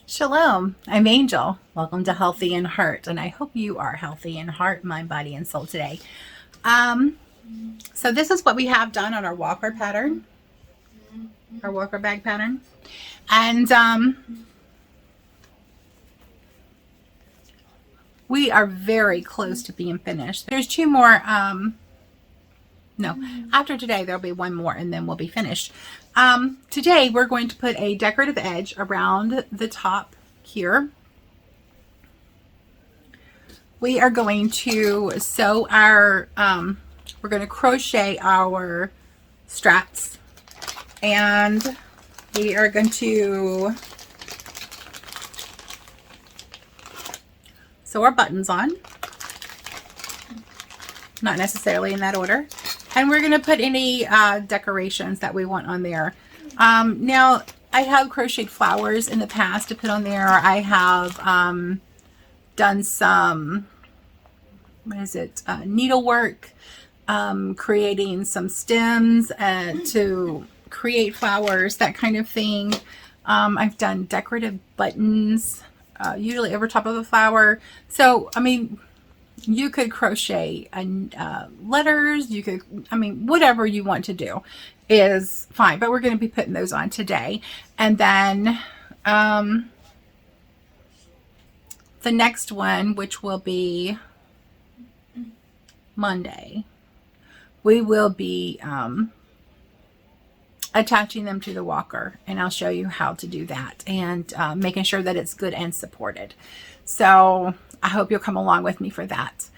Shalom, I'm Angel. Welcome to Healthy in Heart, and I hope you are healthy in heart, mind, body, and soul today. So this is what we have done on our walker pattern, our walker bag pattern, and we are very close to being finished. There's two more. After today there'll be one more, and then we'll be finished. Today we're going to put a decorative edge around the top here. We are going to sew our, we're going to crochet our straps, and we are going to sew our buttons on, not necessarily in that order. And we're going to put any decorations that we want on there. Now, I have crocheted flowers in the past to put on there. I have done some, needlework, creating some stems to create flowers, that kind of thing. I've done decorative buttons, usually over top of a flower. So, I mean, you could crochet letters, you could, whatever you want to do is fine, but we're going to be putting those on today. And then the next one, which will be Monday, we will be attaching them to the walker, and I'll show you how to do that, and making sure that it's good and supported. So I hope you'll come along with me for that.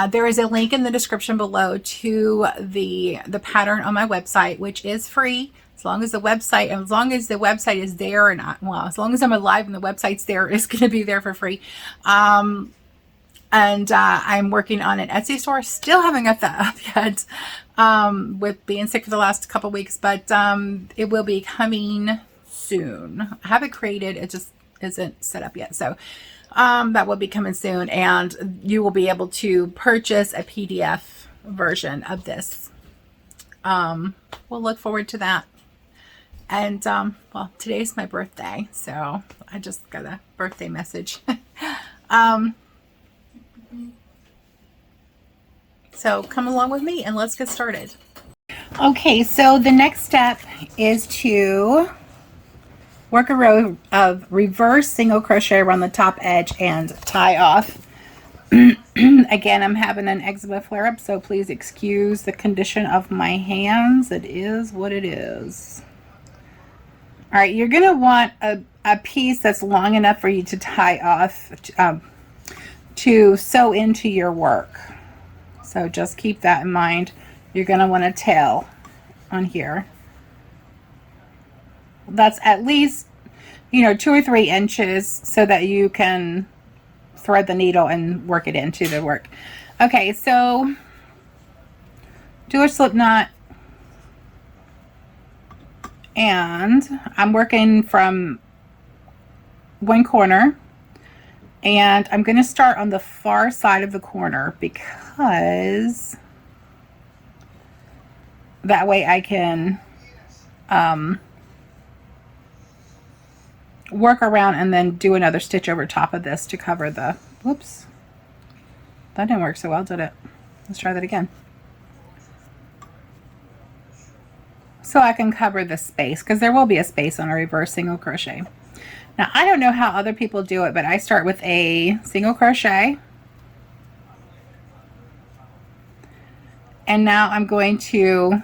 There is a link in the description below to the pattern on my website, which is free. As long as the website is there, and as long as I'm alive and the website's there, it's going to be there for free. And I'm working on an Etsy store. Still haven't got that up yet, with being sick for the last couple weeks, but it will be coming soon. I have it created, it just isn't set up yet. So that will be coming soon, and you will be able to purchase a PDF version of this. We'll look forward to that. And well, today's my birthday, so I just got a birthday message. So come along with me and let's get started. Okay, so the next step is to work a row of reverse single crochet around the top edge and tie off. Again, I'm having an eczema flare-up, so please excuse the condition of my hands. It is what it is. All right, you're going to want a piece that's long enough for you to tie off, to sew into your work. So just keep that in mind. You're going to want a tail on here. That's at least, 2 or 3 inches, so that you can thread the needle and work it into the work. Okay, so do a slip knot, and I'm working from one corner, and I'm going to start on the far side of the corner, because that way I can work around and then do another stitch over top of this to cover the, whoops, that didn't work so well, did it? Let's try that again. So I can cover the space, because there will be a space on a reverse single crochet. Now, I don't know how other people do it, but I start with a single crochet, and now I'm going to,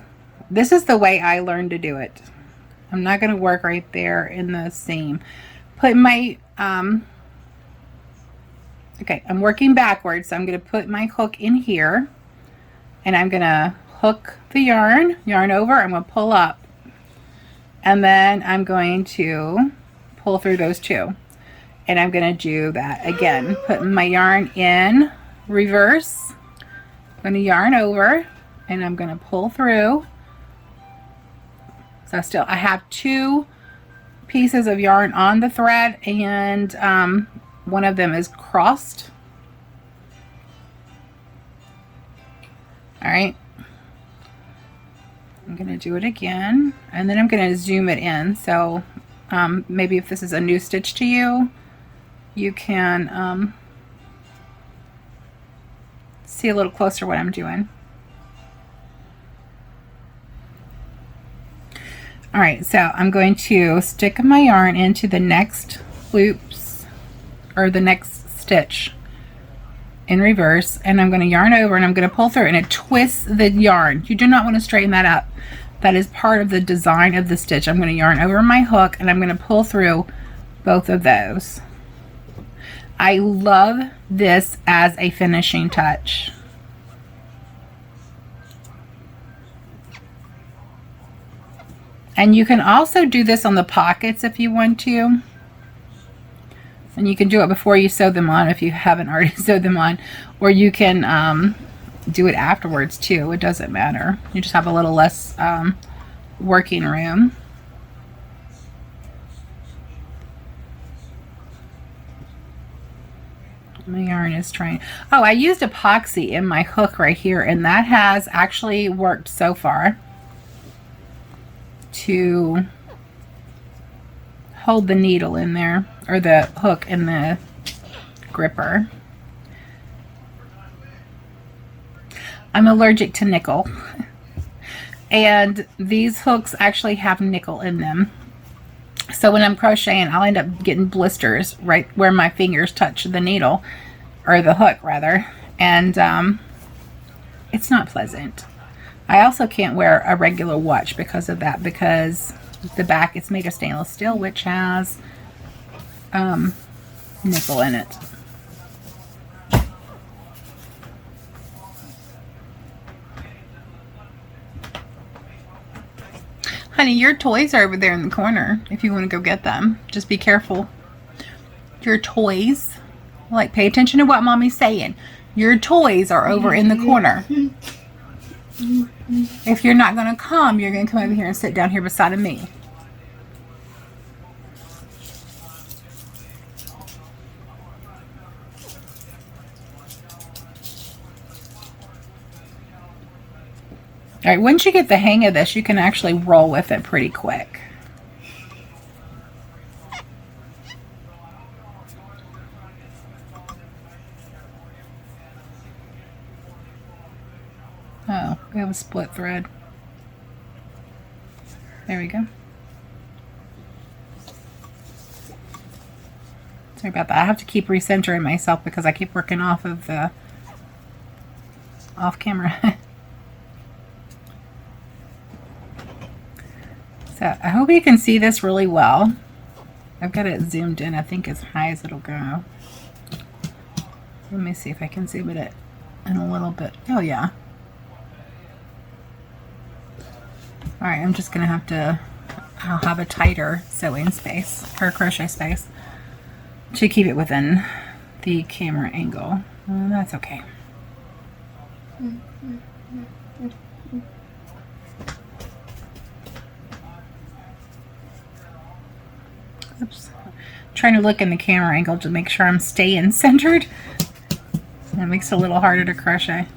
this is the way I learned to do it. I'm not going to work right there in the seam. Put my, okay, I'm working backwards, so I'm going to put my hook in here, and I'm going to hook the yarn over, I'm going to pull up, and then I'm going to pull through those two. And I'm going to do that again, putting my yarn in reverse. I'm going to yarn over and I'm going to pull through. So I have 2 pieces of yarn on the thread, and one of them is crossed. All right. I'm going to do it again, and then I'm going to zoom it in. So maybe if this is a new stitch to you, you can see a little closer what I'm doing. All right, so I'm going to stick my yarn into the next loops, or the next stitch in reverse, and I'm going to yarn over and I'm going to pull through, and it twists the yarn. You do not want to straighten that up. That is part of the design of the stitch. I'm going to yarn over my hook and I'm going to pull through both of those. I love this as a finishing touch. And you can also do this on the pockets if you want to. And you can do it before you sew them on if you haven't already sewed them on. Or you can do it afterwards too. It doesn't matter. You just have a little less working room. My yarn is trying. Oh, I used epoxy in my hook right here, and that has actually worked so far to hold the needle in there, or the hook in the gripper. I'm allergic to nickel, and these hooks actually have nickel in them. So when I'm crocheting, I'll end up getting blisters right where my fingers touch the needle, or the hook rather, and it's not pleasant. I also can't wear a regular watch because of that, because the back is made of stainless steel, which has nickel in it. Honey, your toys are over there in the corner if you want to go get them. Just be careful. Your toys, like, pay attention to what Mommy's saying. Your toys are over in the corner. If you're not going to come, you're going to come over here and sit down here beside of me. All right, once you get the hang of this, you can actually roll with it pretty quick. Oh, we have a split thread. There we go. Sorry about that. I have to keep recentering myself because I keep working off of the off camera. So I hope you can see this really well. I've got it zoomed in, I think, as high as it'll go. Let me see if I can zoom it in a little bit. Oh yeah. All right, I'm just gonna have to, I'll have a tighter sewing space, or crochet space, to keep it within the camera angle. That's okay. Oops. Trying to look in the camera angle to make sure I'm staying centered. That makes it a little harder to crochet.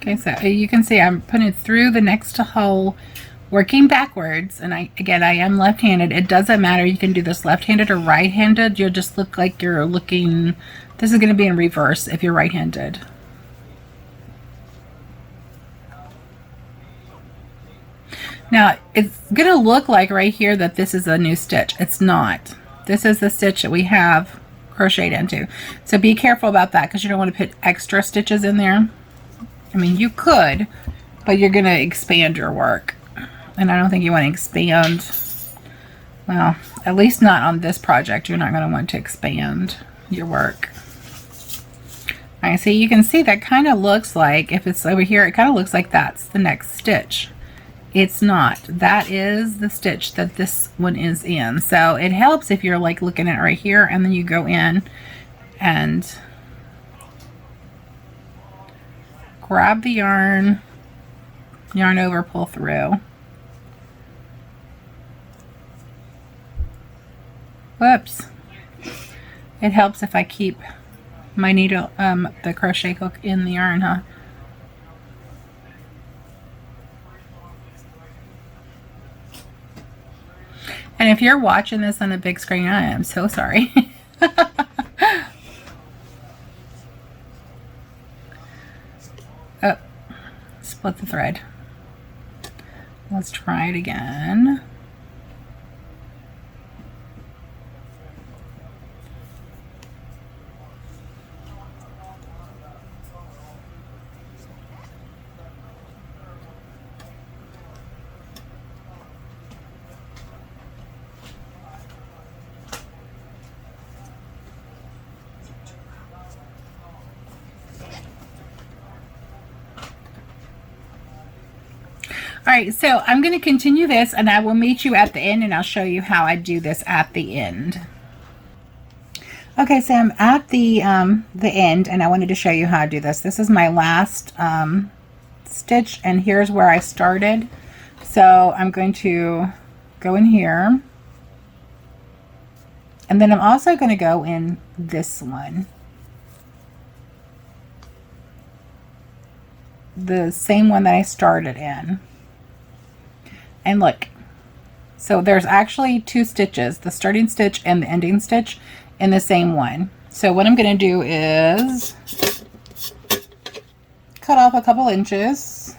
Okay, so you can see I'm putting it through the next hole, working backwards, and I am left-handed. It doesn't matter, you can do this left-handed or right-handed. You'll just look like you're looking, this is going to be in reverse if you're right-handed. Now, it's going to look like right here that this is a new stitch. It's not. This is the stitch that we have crocheted into. So be careful about that, because you don't want to put extra stitches in there. I mean, you could, but you're going to expand your work. And I don't think you want to expand. Well, at least not on this project. You're not going to want to expand your work. All right, so you can see that kind of looks like, if it's over here, it kind of looks like that's the next stitch. It's not. That is the stitch that this one is in. So it helps if you're like looking at it right here, and then you go in and grab the yarn over, pull through. Whoops. It helps if I keep my needle, the crochet hook in the yarn, huh? And if you're watching this on a big screen, I am so sorry. Oh, split the thread. Let's try it again. All right, so I'm going to continue this, and I will meet you at the end, and I'll show you how I do this at the end. Okay, so I'm at the end, and I wanted to show you how I do this. This is my last stitch, and here's where I started. So I'm going to go in here, and then I'm also going to go in this one. The same one that I started in. And look, so there's actually two stitches, the starting stitch and the ending stitch in the same one. So what I'm going to do is cut off a couple inches.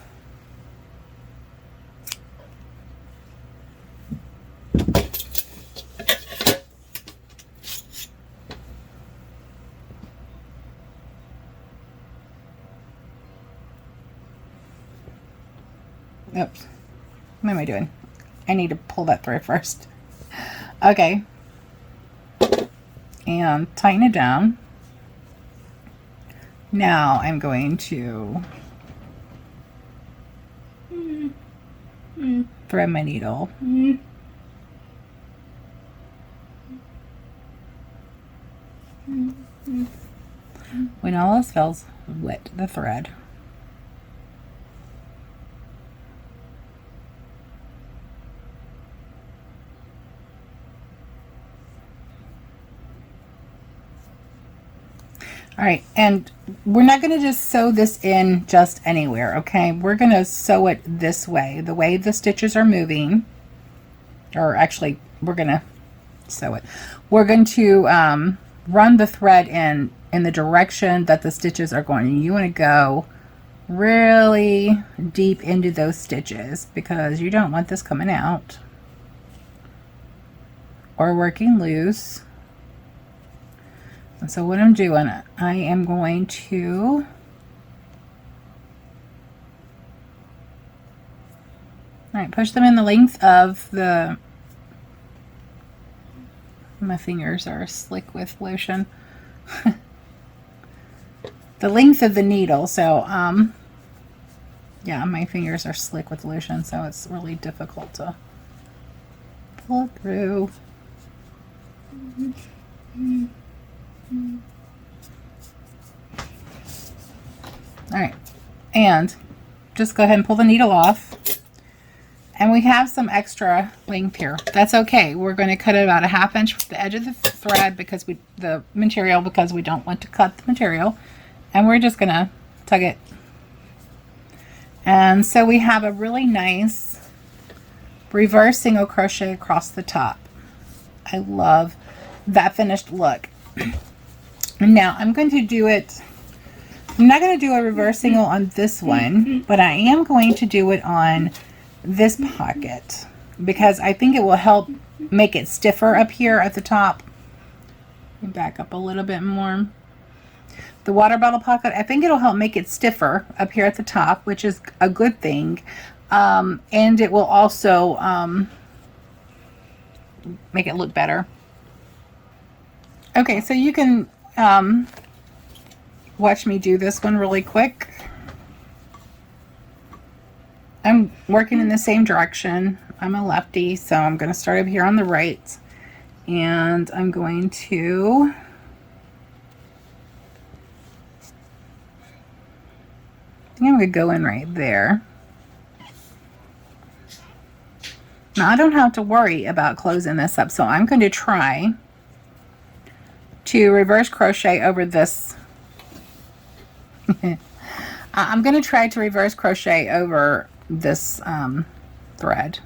Oops. What am I doing? I need to pull that through first. Okay. And tighten it down. Now I'm going to thread my needle. When all else fails, wet the thread. All right, and we're not going to just sew this in just anywhere, okay? We're going to sew it this way, the way the stitches are moving, or actually, we're going to sew it. We're going to run the thread in the direction that the stitches are going. You want to go really deep into those stitches because you don't want this coming out or working loose. And so what I'm doing, I am going to push them in the length of the, my fingers are slick with lotion, the length of the needle. So yeah, my fingers are slick with lotion, so it's really difficult to pull through. All right, and just go ahead and pull the needle off, and we have some extra length here. That's okay. We're going to cut it about a ½ inch from the edge of the thread because we don't want to cut the material, and we're just going to tug it. And so we have a really nice reverse single crochet across the top. I love that finished look. And now I'm going to do it, I'm not going to do a reverse single on this one, but I am going to do it on this pocket because I think it will help make it stiffer up here at the top. Back up a little bit more. The water bottle pocket, I think it'll help make it stiffer up here at the top, which is a good thing. And it will also make it look better. Okay, so you can watch me do this one really quick. I'm working in the same direction. I'm a lefty, so I'm going to start over here on the right, and I'm going to I'm going to go in right there. Now I don't have to worry about closing this up, so I'm going to try to reverse crochet over this. I'm going to try to reverse crochet over this thread.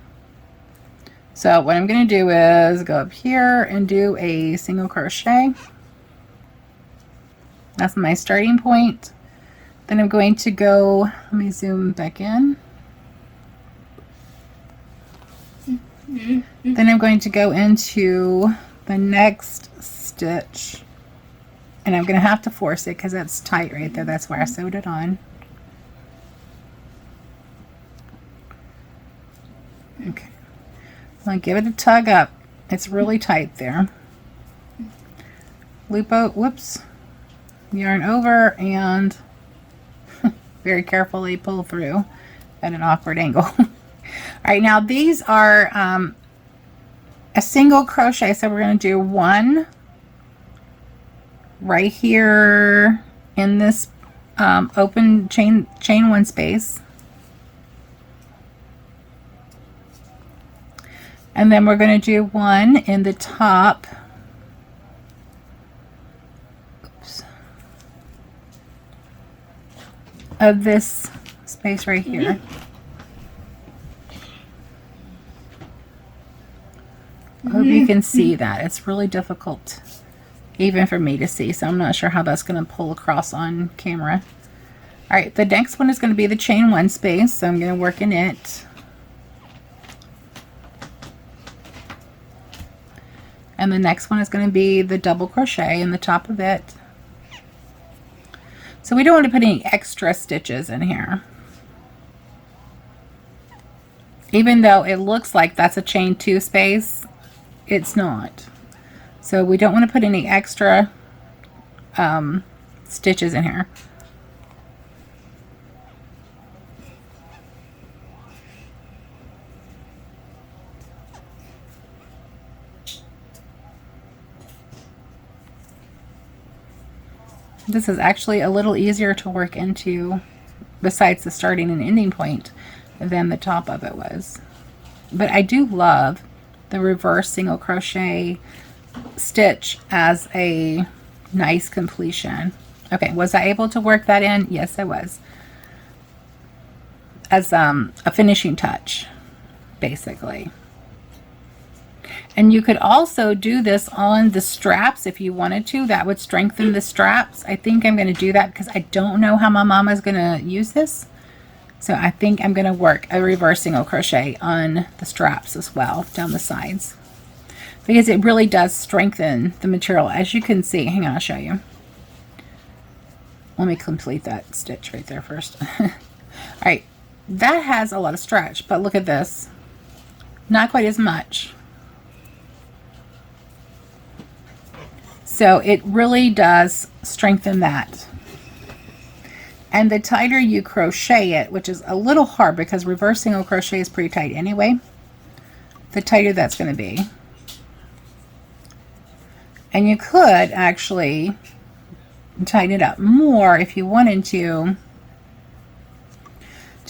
So what I'm going to do is go up here and do a single crochet. That's my starting point. Then I'm going to go, let me zoom back in. Then I'm going to go into the next stitch, and I'm going to have to force it because that's tight right there. That's where I sewed it on. Okay, I'm going to give it a tug up. It's really tight there. Loop out, whoops, yarn over, and very carefully pull through at an awkward angle. All right, now these are a single crochet, so we're going to do one right here in this open chain one space, and then we're going to do one in the top. Of this space right here. I hope you can see that. It's really difficult even for me to see, so I'm not sure how that's going to pull across on camera. All right, the next one is going to be the chain one space, so I'm going to work in it. And the next one is going to be the double crochet in the top of it. So we don't want to put any extra stitches in here. Even though it looks like that's a chain two space, it's not. So we don't want to put any extra stitches in here. This is actually a little easier to work into, besides the starting and ending point, than the top of it was. But I do love the reverse single crochet stitch as a nice completion. Okay, was I able to work that in? Yes, I was. As a finishing touch, basically. And you could also do this on the straps if you wanted to. That would strengthen the straps. I think I'm going to do that because I don't know how my mama is going to use this. So I think I'm going to work a reverse single crochet on the straps as well, down the sides. Because it really does strengthen the material. As you can see, hang on, I'll show you. Let me complete that stitch right there first. All right, that has a lot of stretch, but look at this. Not quite as much. So it really does strengthen that. And the tighter you crochet it, which is a little hard because reverse single crochet is pretty tight anyway, the tighter that's going to be. And you could actually tighten it up more if you wanted to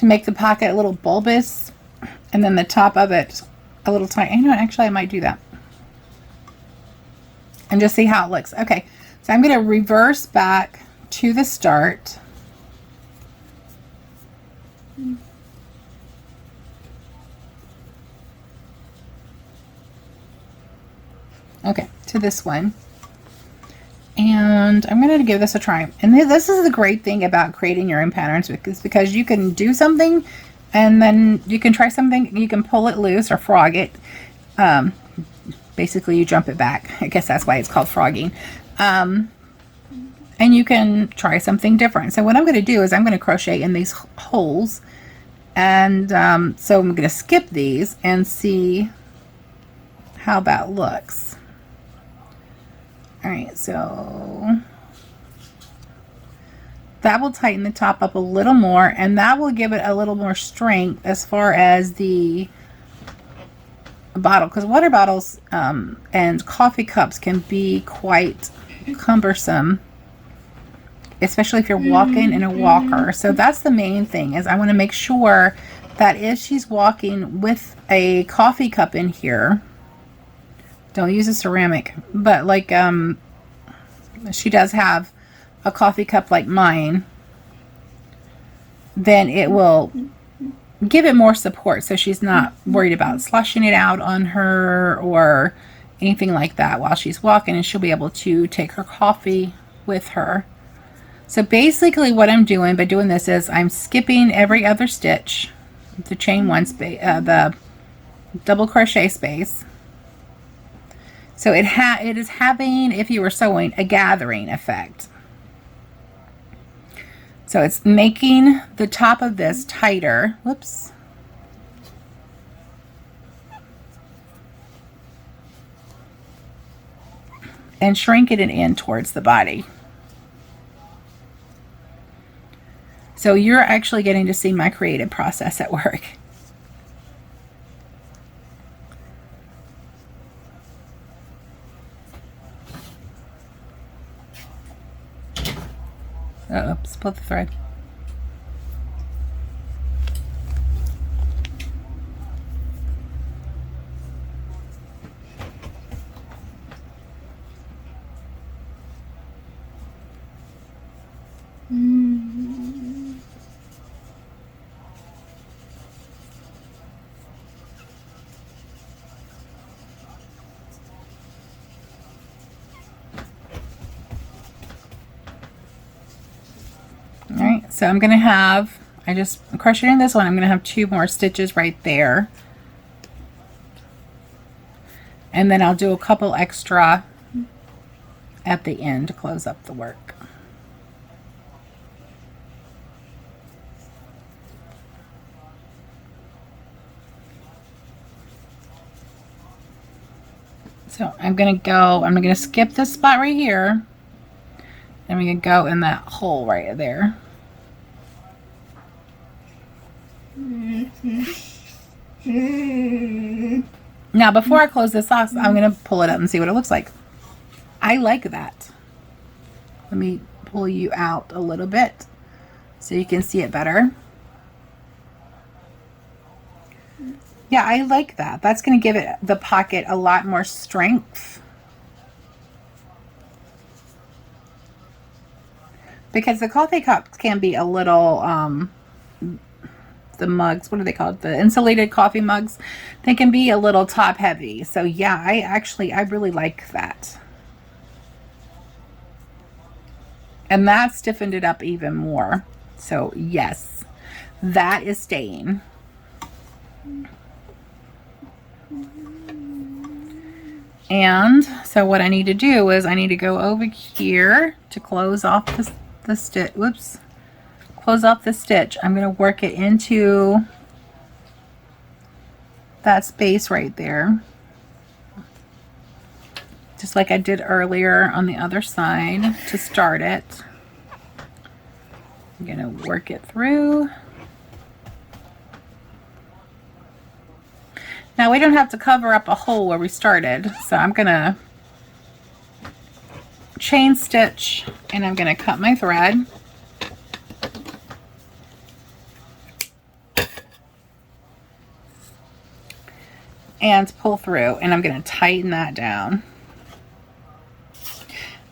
make the pocket a little bulbous and then the top of it a little tight. You know, actually I might do that. And just see how it looks. Okay, so I'm going to reverse back to the start. Okay, to this one. And I'm going to give this a try. And this is the great thing about creating your own patterns, because you can do something and then you can try something, you can pull it loose or frog it. Basically you jump it back. I guess that's why it's called frogging. And you can try something different. So what I'm going to do is I'm going to crochet in these holes And so I'm going to skip these and see how that looks. All right, so that will tighten the top up a little more, and that will give it a little more strength as far as the bottle, because water bottles and coffee cups can be quite cumbersome, especially if you're walking in a walker. So that's the main thing, is I want to make sure that if she's walking with a coffee cup in here, don't use a ceramic, but like she does have a coffee cup like mine, then it will give it more support, so she's not worried about slushing it out on her or anything like that while she's walking, and she'll be able to take her coffee with her. So basically what I'm doing by doing this is I'm skipping every other stitch, the chain one space, the double crochet space. So it is having, if you were sewing, a gathering effect. So it's making the top of this tighter. Whoops. And shrinking it in towards the body. So you're actually getting to see my creative process at work. Uh-oh, split the thread. Alright, so I'm going to have, I just crocheted this one, I'm going to have 2 more stitches right there. And then I'll do a couple extra at the end to close up the work. So I'm going to skip this spot right here. And we can go in that hole right there. Now, before I close this off, I'm going to pull it up and see what it looks like. I like that. Let me pull you out a little bit so you can see it better. Yeah, I like that. That's going to give it, the pocket, a lot more strength. Because the coffee cups can be a little, the mugs, what are they called? The insulated coffee mugs. They can be a little top heavy. So yeah, I really like that. And that stiffened it up even more. So yes, that is staying. And so what I need to do is I need to go over here to close off the stitch. Whoops. Close off the stitch. I'm going to work it into that space right there, just like I did earlier on the other side to start it. I'm going to work it through. Now we don't have to cover up a hole where we started, so I'm going to chain stitch and I'm going to cut my thread. And pull through, and I'm going to tighten that down.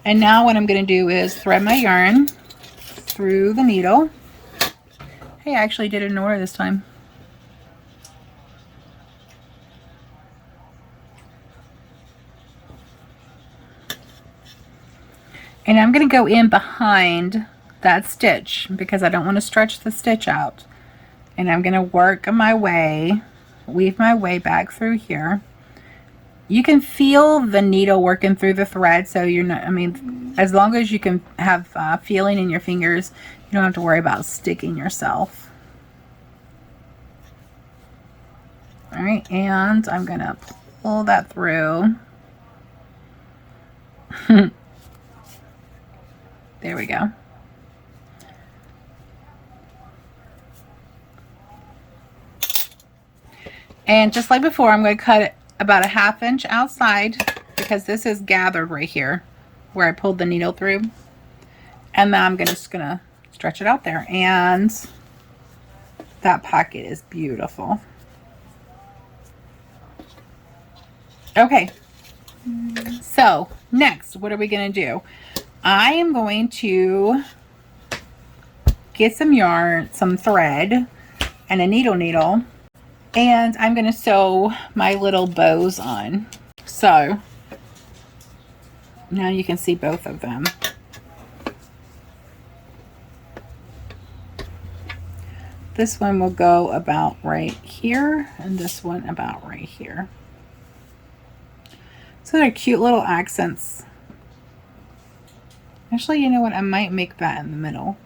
And now what I'm going to do is thread my yarn through the needle. Hey, I actually did it in order this time. And I'm going to go in behind that stitch because I don't want to stretch the stitch out. And I'm going to work my way, weave my way back through here. You can feel the needle working through the thread, so you're not, I mean, as long as you can have feeling in your fingers, you don't have to worry about sticking yourself. All right, and I'm gonna pull that through. There we go. And just like before, I'm going to cut it about a 1/2 inch outside because this is gathered right here where I pulled the needle through. And then I'm just going to stretch it out there. And that pocket is beautiful. Okay. So next, what are we going to do? I am going to get some yarn, some thread, and a needle. And I'm going to sew my little bows on. So now you can see both of them. This one will go about right here, and this one about right here. So they're cute little accents. Actually, you know what? I might make that in the middle.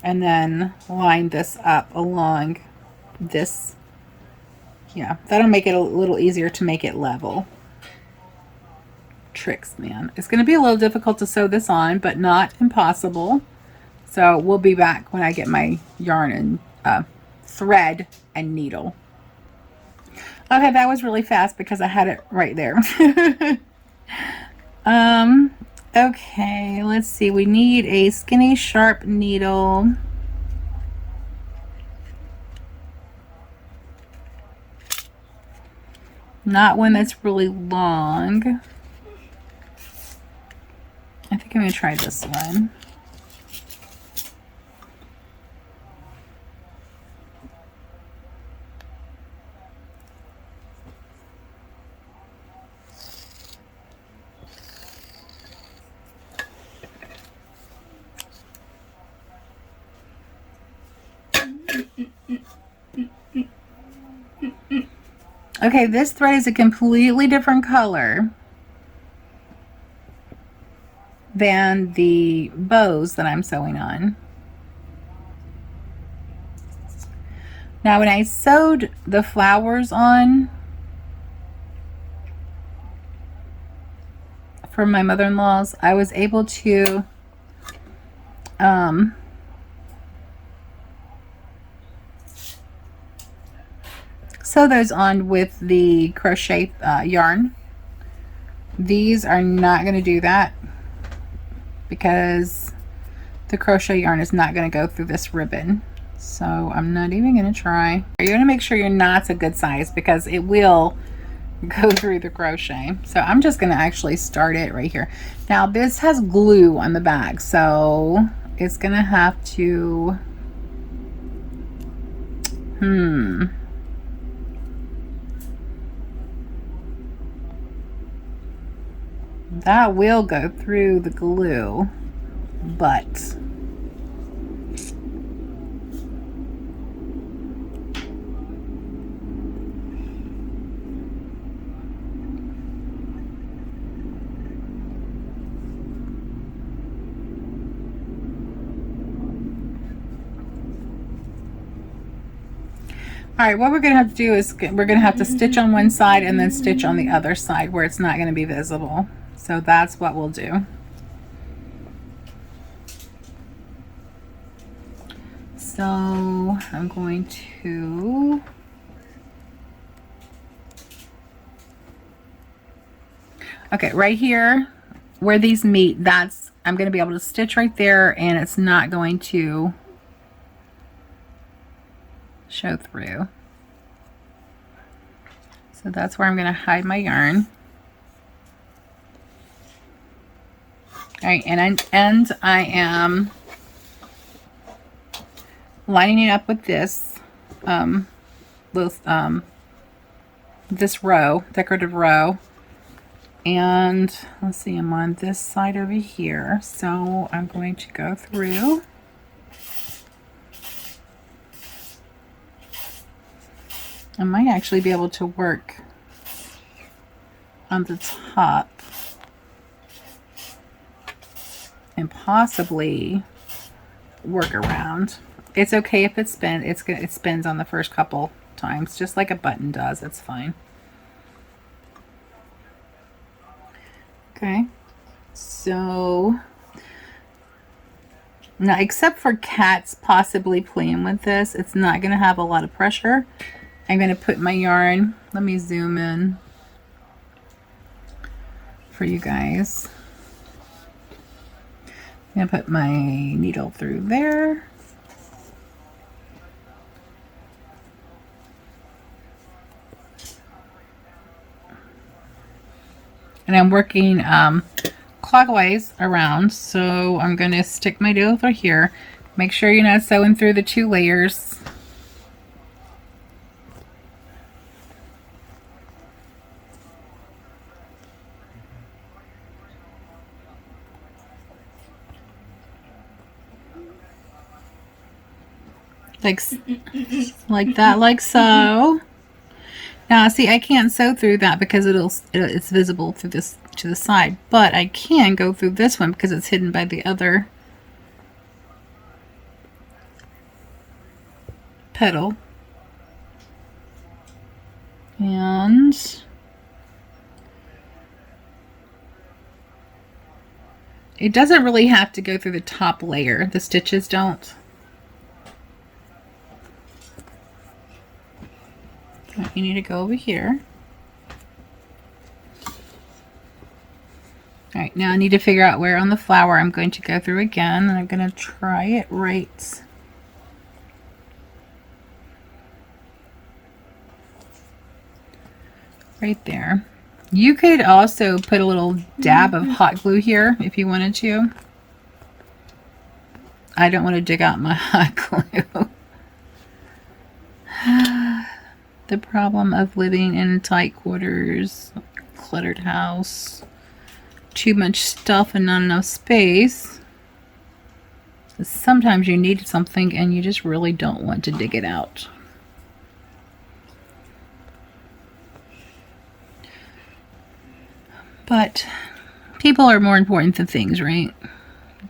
And then line this up along this. Yeah, that'll make it a little easier to make it level. Tricks, man. It's going to be a little difficult to sew this on, but not impossible. So we'll be back when I get my yarn and thread and needle. Okay, that was really fast because I had it right there. Okay, let's see. We need a skinny, sharp needle. Not one that's really long. I think I'm going to try this one. Okay, this thread is a completely different color than the bows that I'm sewing on. Now, when I sewed the flowers on for my mother-in-law's, I was able to sew those on with the crochet yarn. These are not going to do that because the crochet yarn is not going to go through this ribbon. So I'm not even going to try. You're going to make sure your knot's a good size because it will go through the crochet. So I'm just going to actually start it right here. Now this has glue on the back, so it's going to have to that will go through the glue, but all right, what we're going to have to do is we're going to have to stitch on one side and then stitch on the other side where it's not going to be visible. So that's what we'll do. So I'm going to right here where these meet, I'm going to be able to stitch right there and it's not going to show through. So that's where I'm going to hide my yarn. All right, and I am lining it up with this this row, decorative row. And let's see, I'm on this side over here. So I'm going to go through. I might actually be able to work on the top and possibly work around. It's okay if it spins. It spins on the first couple times, just like a button does. It's fine. Okay, so now, except for cats possibly playing with this, it's not going to have a lot of pressure. I'm going to put my yarn, let me zoom in for you guys. I'm going to put my needle through there. And I'm working clockwise around, so I'm going to stick my needle through here. Make sure you're not sewing through the 2 layers. Like that, like so. Now, see, I can't sew through that because it's visible through this to the side, but I can go through this one because it's hidden by the other petal. And it doesn't really have to go through the top layer. The stitches don't. You need to go over here. All right, now I need to figure out where on the flower I'm going to go through again, and I'm going to try it right there. You could also put a little dab of hot glue here if you wanted to. I don't want to dig out my hot glue. The problem of living in tight quarters, cluttered house, too much stuff and not enough space. Sometimes you need something and you just really don't want to dig it out. But people are more important than things, right?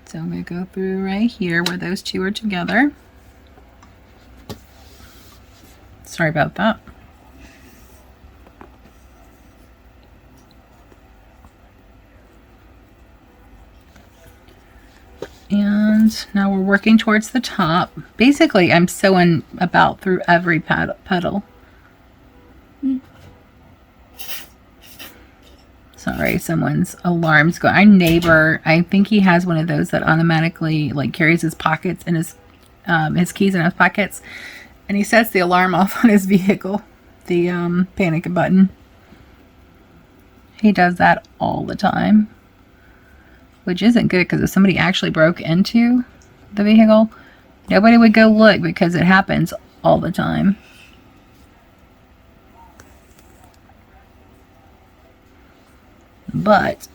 So I'm going to go through right here where those 2 are together. Sorry about that. And now we're working towards the top. Basically, I'm sewing about through every petal. Sorry, someone's alarm's going. Our neighbor, I think he has one of those that automatically like carries his pockets and his keys in his pockets, and he sets the alarm off on his vehicle, the panic button. He does that all the time, which isn't good because if somebody actually broke into the vehicle, nobody would go look because it happens all the time. But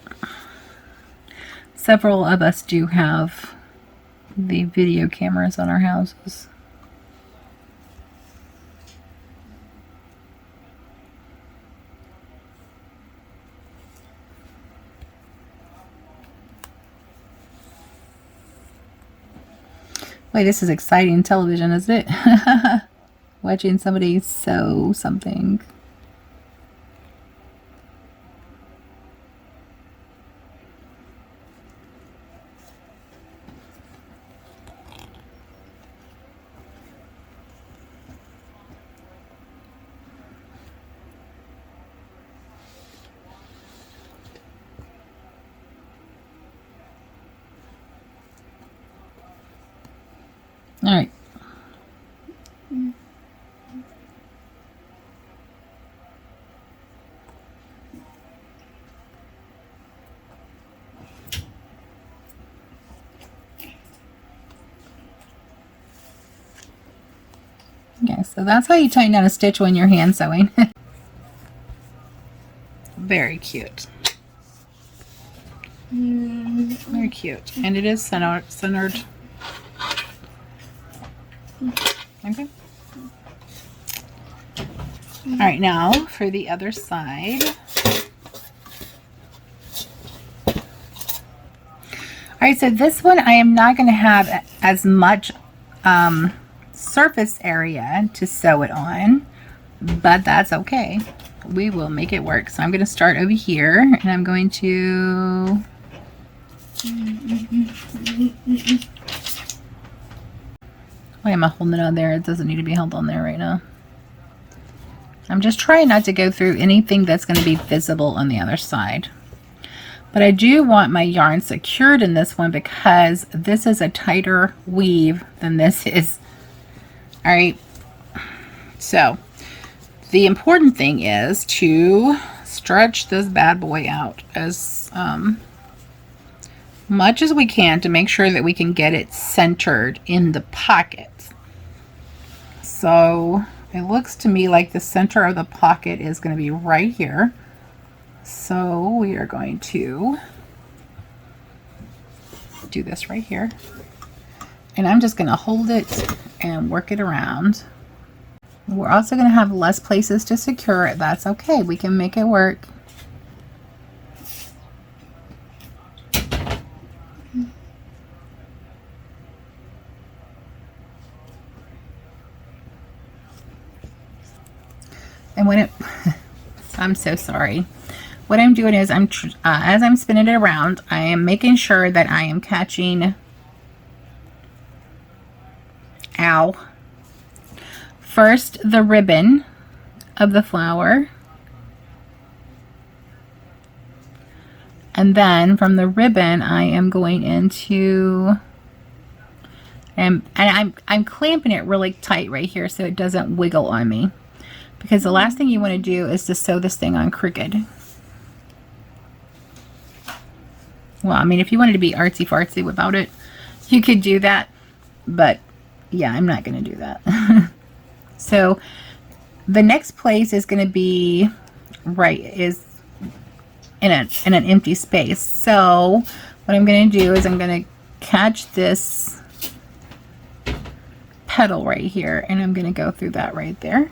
several of us do have the video cameras on our houses. Wait, this is exciting television, isn't it? Watching somebody sew something. All right. Okay, so that's how you tighten down a stitch when you're hand sewing. Very cute. Very cute. And it is centered. Okay. All right, now for the other side. All right, so this one I am not going to have as much surface area to sew it on. but that's okay. We will make it work. So I'm going to start over here, and I'm going to why am I holding it on there? It doesn't need to be held on there right now. I'm just trying not to go through anything that's going to be visible on the other side. But I do want my yarn secured in this one because this is a tighter weave than this is. All right. So the important thing is to stretch this bad boy out as much as we can to make sure that we can get it centered in the pocket. So it looks to me like the center of the pocket is going to be right here. So we are going to do this right here. And I'm just going to hold it and work it around. We're also going to have less places to secure it. That's okay. We can make it work. And when it, I'm so sorry. What I'm doing is as I'm spinning it around, I am making sure that I am catching, first the ribbon of the flower. And then from the ribbon, I am going into, and I'm clamping it really tight right here so it doesn't wiggle on me. Because the last thing you want to do is to sew this thing on crooked. Well, I mean, if you wanted to be artsy-fartsy about it, you could do that. But, yeah, I'm not going to do that. So, the next place is going to be, is in an empty space. So, what I'm going to do is I'm going to catch this petal right here. And I'm going to go through that right there.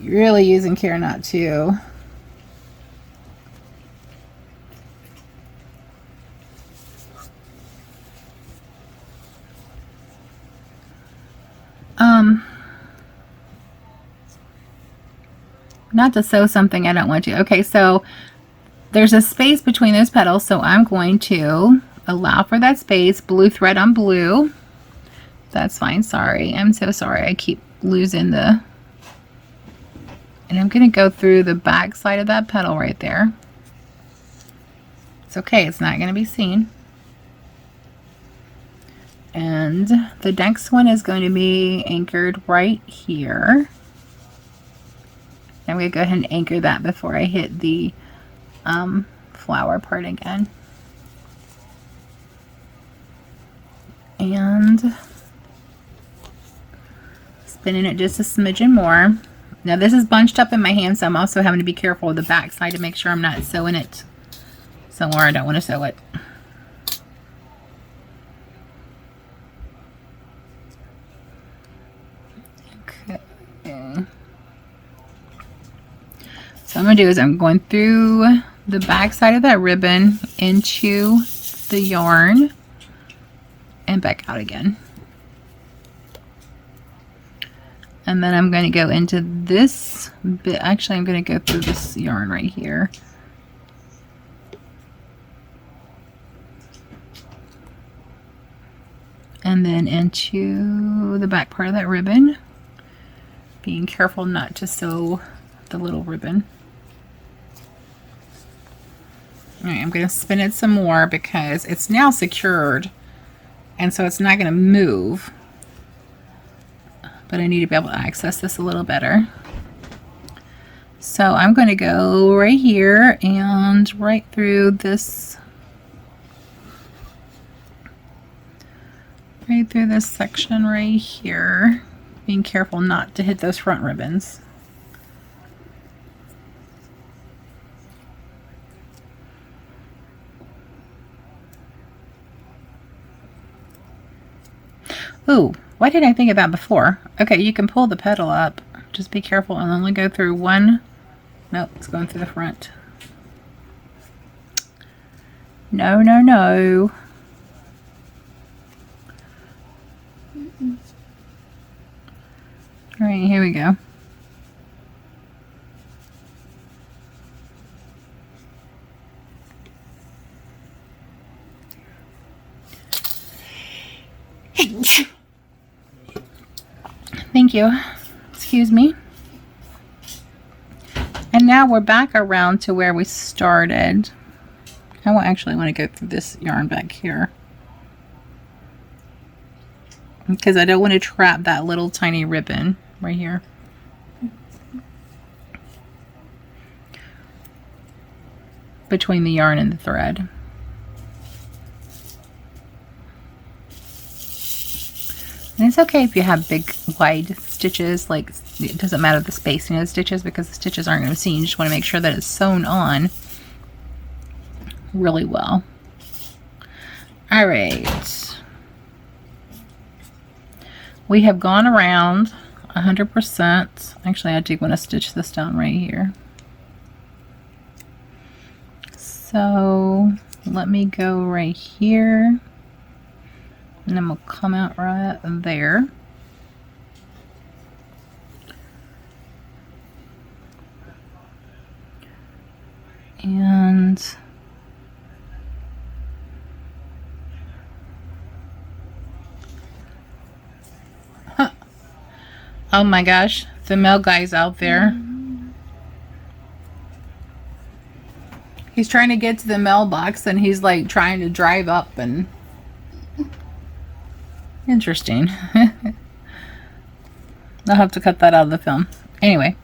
Really using care not to not to sew something I don't want to. Okay, so there's a space between those petals, so I'm going to allow for that space. Blue thread on blue. That's fine. Sorry, I'm so sorry. I keep losing the. And I'm going to go through the back side of that petal right there. It's okay, it's not going to be seen. And the next one is going to be anchored right here. I'm going to go ahead and anchor that before I hit the flower part again. And spinning it just a smidgen more. Now this is bunched up in my hand, so I'm also having to be careful with the back side to make sure I'm not sewing it somewhere I don't want to sew it. Okay. So I'm going to do is I'm going through the back side of that ribbon into the yarn and back out again. And then I'm going to go into this bit. Actually, I'm going to go through this yarn right here. And then into the back part of that ribbon. Being careful not to sew the little ribbon. All right, I'm going to spin it some more because it's now secured. And so it's not going to move. But I need to be able to access this a little better. So I'm going to go right here and right through this, section right here, being careful not to hit those front ribbons. Ooh. Why didn't I think of that before? Okay, you can pull the petal up. Just be careful and only go through one. Nope, it's going through the front. No, no, no. All right, here we go. Thank you. Excuse me. And now we're back around to where we started. I actually want to go through this yarn back here, because I don't want to trap that little tiny ribbon right here. Between the yarn and the thread. And it's okay if you have big wide stitches, like it doesn't matter the spacing of the stitches, because the stitches aren't going to be seen. You just want to make sure that it's sewn on really well. All right. We have gone around 100%. Actually, I do want to stitch this down right here. So let me go right here. And then we'll come out right there. And oh my gosh, the mail guy's out there. He's trying to get to the mailbox and he's like trying to drive up and interesting. I'll have to cut that out of the film. Anyway.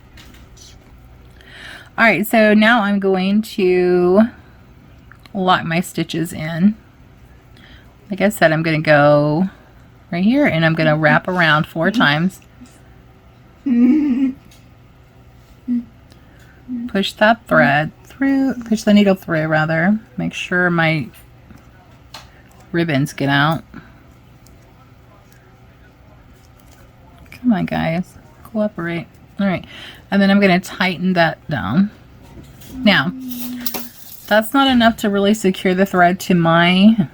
Alright, so now I'm going to lock my stitches in. Like I said, I'm going to go right here and I'm going to wrap around 4 times. Push that thread through, push the needle through rather. Make sure my ribbons get out. Come on guys, cooperate. Alright, and then I'm going to tighten that down. Now, that's not enough to really secure the thread to my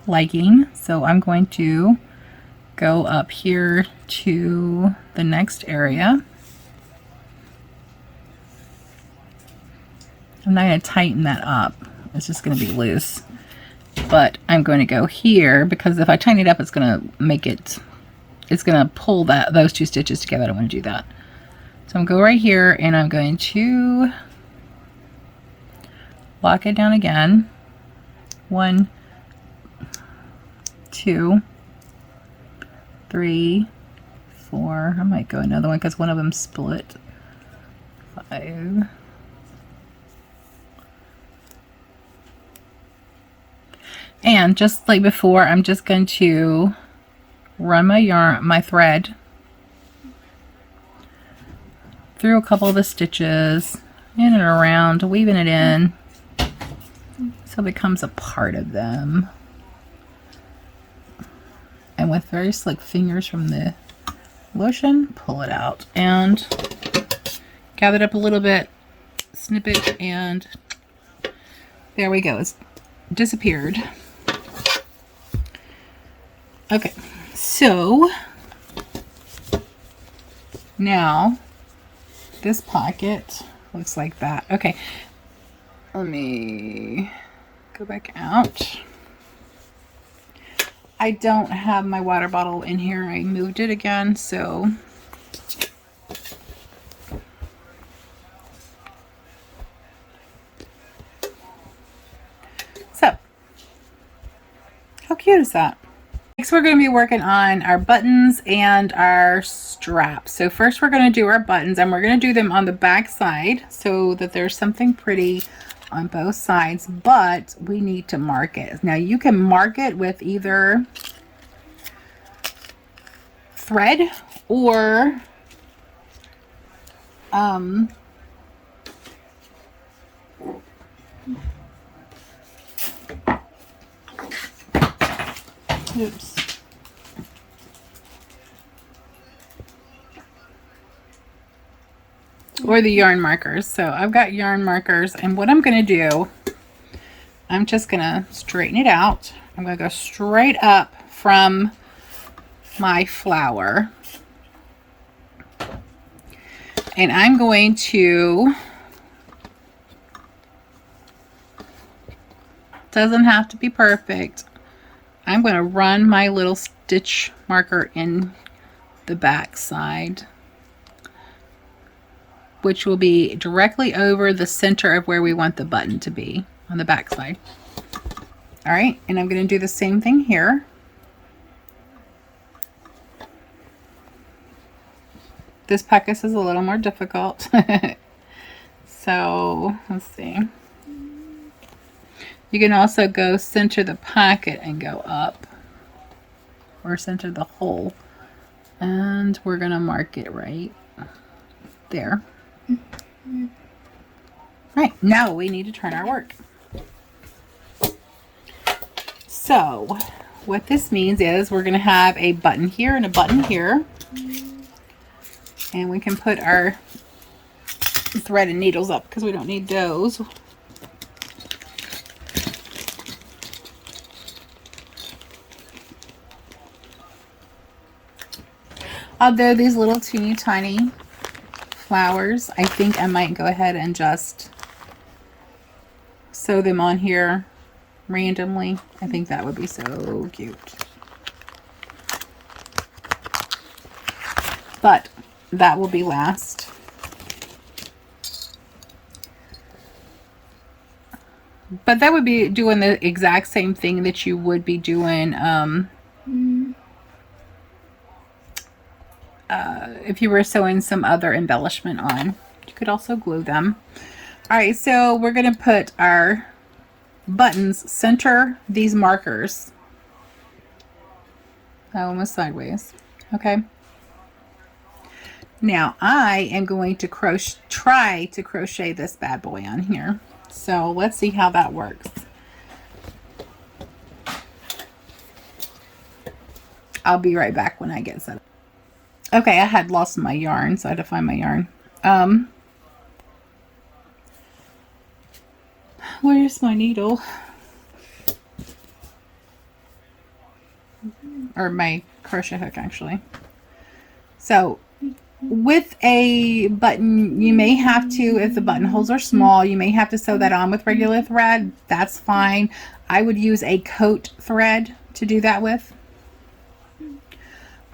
liking, so I'm going to go up here to the next area. I'm not going to tighten that up. It's just going to be loose. But I'm going to go here because if I tighten it up, it's going to make it, it's going to pull those 2 stitches together. I don't want to do that. So I'm going to go right here and I'm going to lock it down again. 1, 2, 3, 4. I might go another one because one of them split. 5. And just like before, I'm just going to run my thread through a couple of the stitches, in and around, weaving it in so it becomes a part of them. And with very slick fingers from the lotion, pull it out and gather it up a little bit, snip it, and there we go. It's disappeared. Okay, so now this pocket looks like that. Okay, let me go back out. I don't have my water bottle in here. I moved it again, so how cute is that? Next, we're going to be working on our buttons and our straps. So first we're going to do our buttons, and we're going to do them on the back side so that there's something pretty on both sides, but we need to mark it. Now you can mark it with either thread or oops. Or the yarn markers. So I've got yarn markers, and what I'm going to do, I'm just going to straighten it out. I'm going to go straight up from my flower, and I'm going to, doesn't have to be perfect, I'm going to run my little stitch marker in the back side, which will be directly over the center of where we want the button to be on the back side. All right, and I'm going to do the same thing here. This pecus is a little more difficult. So let's see. You can also go center the pocket and go up, or center the hole. And we're going to mark it right there. Right, now we need to turn our work. So what this means is we're going to have a button here and a button here. And we can put our thread and needles up because we don't need those. Although these little teeny tiny flowers, I think I might go ahead and just sew them on here randomly. I think that would be so cute. But that will be last. But that would be doing the exact same thing that you would be doing if you were sewing some other embellishment on. You could also glue them. All right, so we're going to put our buttons center these markers. That one was sideways. Okay. Now I am going to try to crochet this bad boy on here. So let's see how that works. I'll be right back when I get set up. Okay, I had lost my yarn, so I had to find my yarn. Where's my needle? Or my crochet hook, actually. So with a button, you may have to, if the buttonholes are small, you may have to sew that on with regular thread. That's fine. I would use a coat thread to do that with. All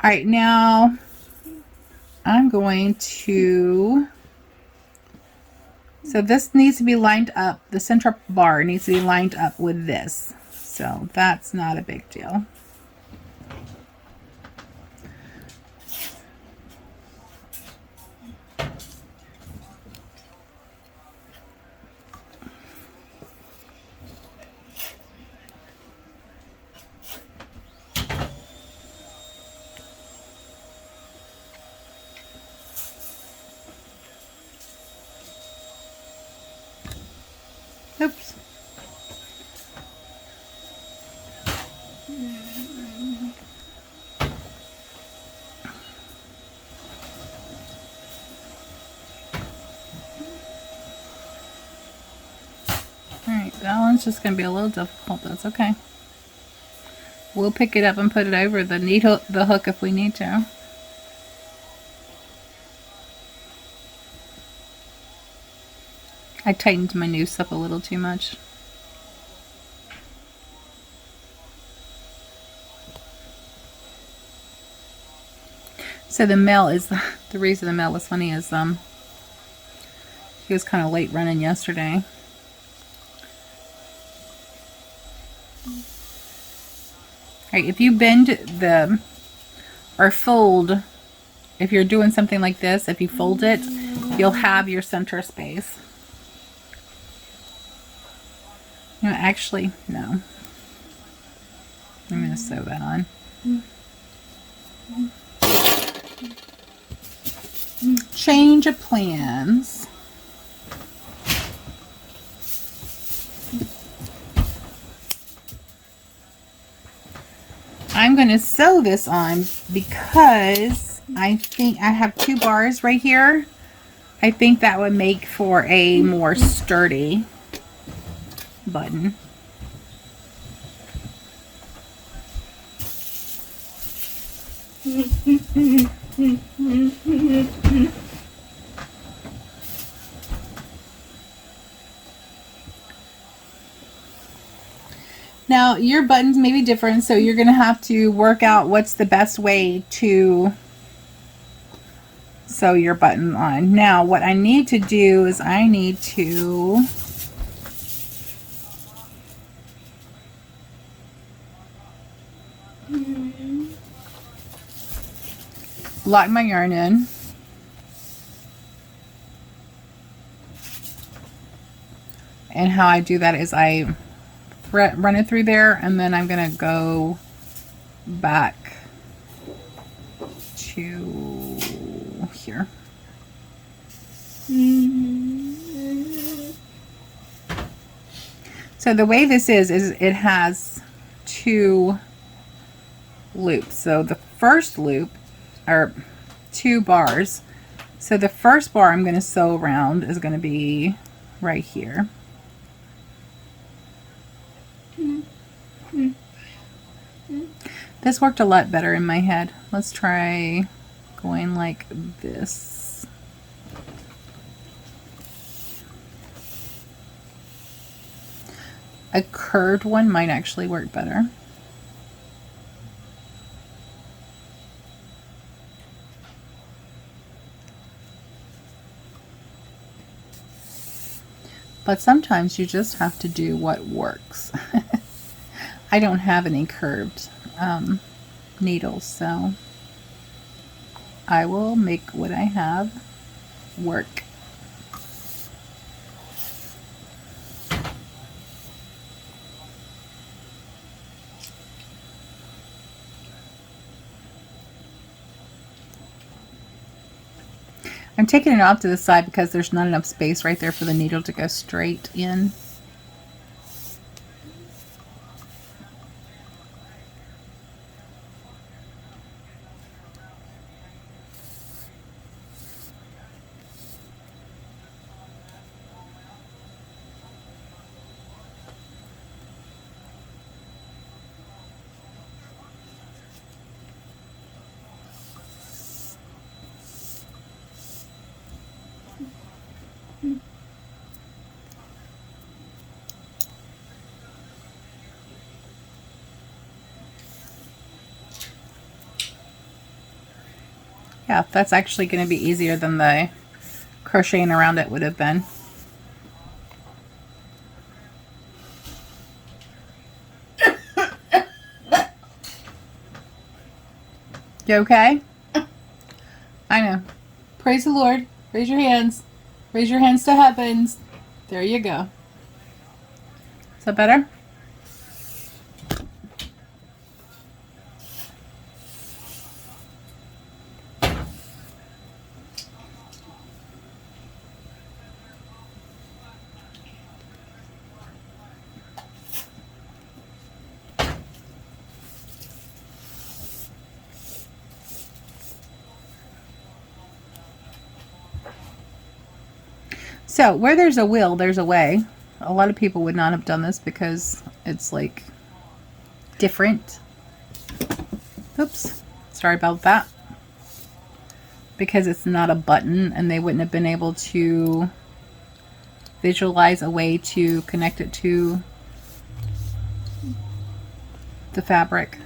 right, now I'm going to, so this needs to be lined up, the center bar needs to be lined up with this. So that's not a big deal. Oops. Alright, that one's just going to be a little difficult. That's okay. We'll pick it up and put it over the the hook if we need to. I tightened my noose up a little too much. So the mail is, the reason the mail was funny is he was kind of late running yesterday. Alright, if you bend the, or fold, if you're doing something like this, if you fold it, you'll have your center space. No, actually, no. I'm going to sew that on. Change of plans. I'm going to sew this on because I think I have 2 bars right here. I think that would make for a more sturdy button. Now your buttons may be different, so you're going to have to work out what's the best way to sew your button on. Now what I need to do is I need to lock my yarn in. And how I do that is I run it through there, and then I'm going to go back to here. So the way this is it has two loops. So the first loop are 2 bars. So the first bar I'm going to sew around is going to be right here. This worked a lot better in my head. Let's try going like this. A curved one might actually work better. But sometimes you just have to do what works. I don't have any curved needles, so I will make what I have work. I'm taking it off to the side because there's not enough space right there for the needle to go straight in. Yeah, that's actually going to be easier than the crocheting around it would have been. You okay? I know. Praise the Lord. Raise your hands. Raise your hands to heavens. There you go. Is that better? So where there's a will, there's a way. A lot of people would not have done this because it's like different. Oops, sorry about that. Because it's not a button and they wouldn't have been able to visualize a way to connect it to the fabric.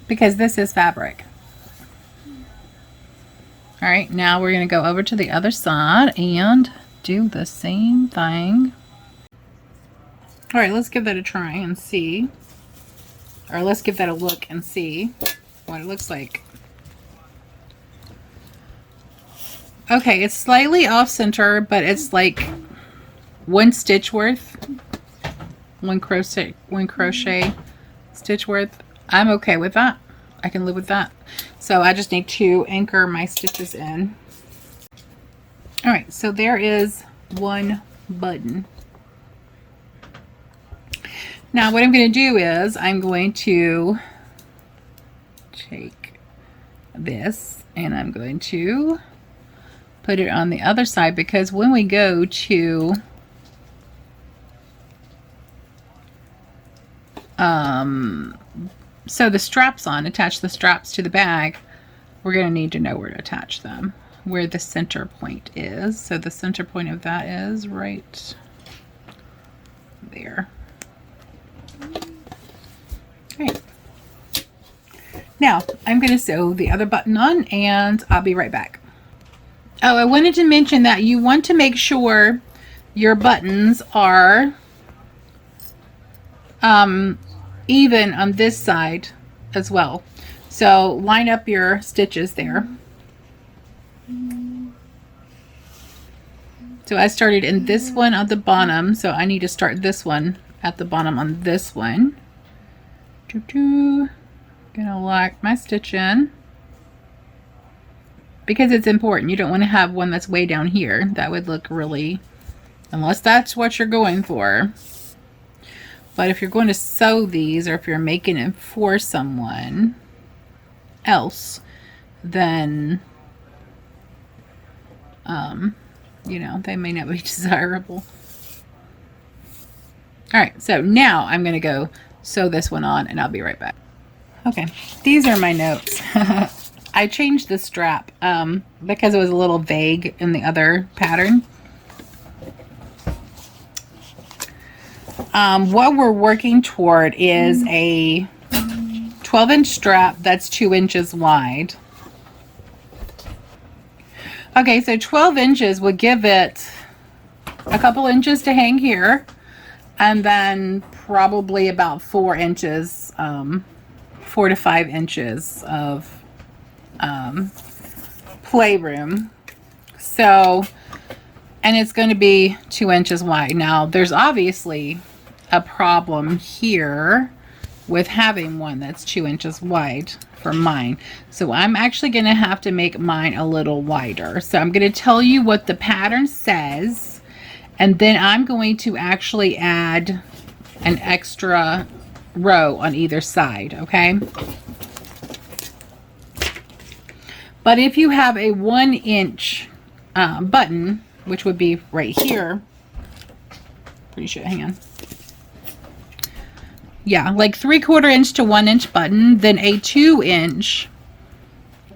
Because this is fabric. All right, now we're going to go over to the other side and do the same thing. All right, let's give that a try and see. Or let's give that a look and see what it looks like. Okay, it's slightly off center, but it's like 1 stitch worth. 1 crochet stitch worth. I'm okay with that. I can live with that. So I just need to anchor my stitches in. All right, so there is 1 button. Now what I'm going to do is I'm going to take this and I'm going to put it on the other side, because when we go to sew the straps on, attach the straps to the bag, we're going to need to know where to attach them, where the center point is. So the center point of that is right there. Now I'm going to sew the other button on and I'll be right back. Oh, I wanted to mention that you want to make sure your buttons are even on this side as well. So line up your stitches there. So I started in this one at the bottom, so I need to start this one at the bottom on this one. Gonna lock my stitch in because it's important. You don't want to have one that's way down here. That would look really, unless that's what you're going for. But if you're going to sew these, or if you're making it for someone else, then you know, they may not be desirable. All right, so now I'm going to go sew this one on and I'll be right back. Okay, these are my notes. I changed the strap because it was a little vague in the other pattern. What we're working toward is a 12-inch strap that's 2 inches wide. Okay, so 12 inches would give it a couple inches to hang here, and then probably about 4 inches, 4 to 5 inches of playroom. So, and it's going to be 2 inches wide. Now, there's obviously a problem here with having one that's 2 inches wide for mine. So I'm actually going to have to make mine a little wider. So I'm going to tell you what the pattern says, and then I'm going to actually add an extra row on either side, okay? But if you have a 1-inch button, which would be right here, pretty sure, hang on. Yeah, like 3/4 inch to 1 inch button, then a 2-inch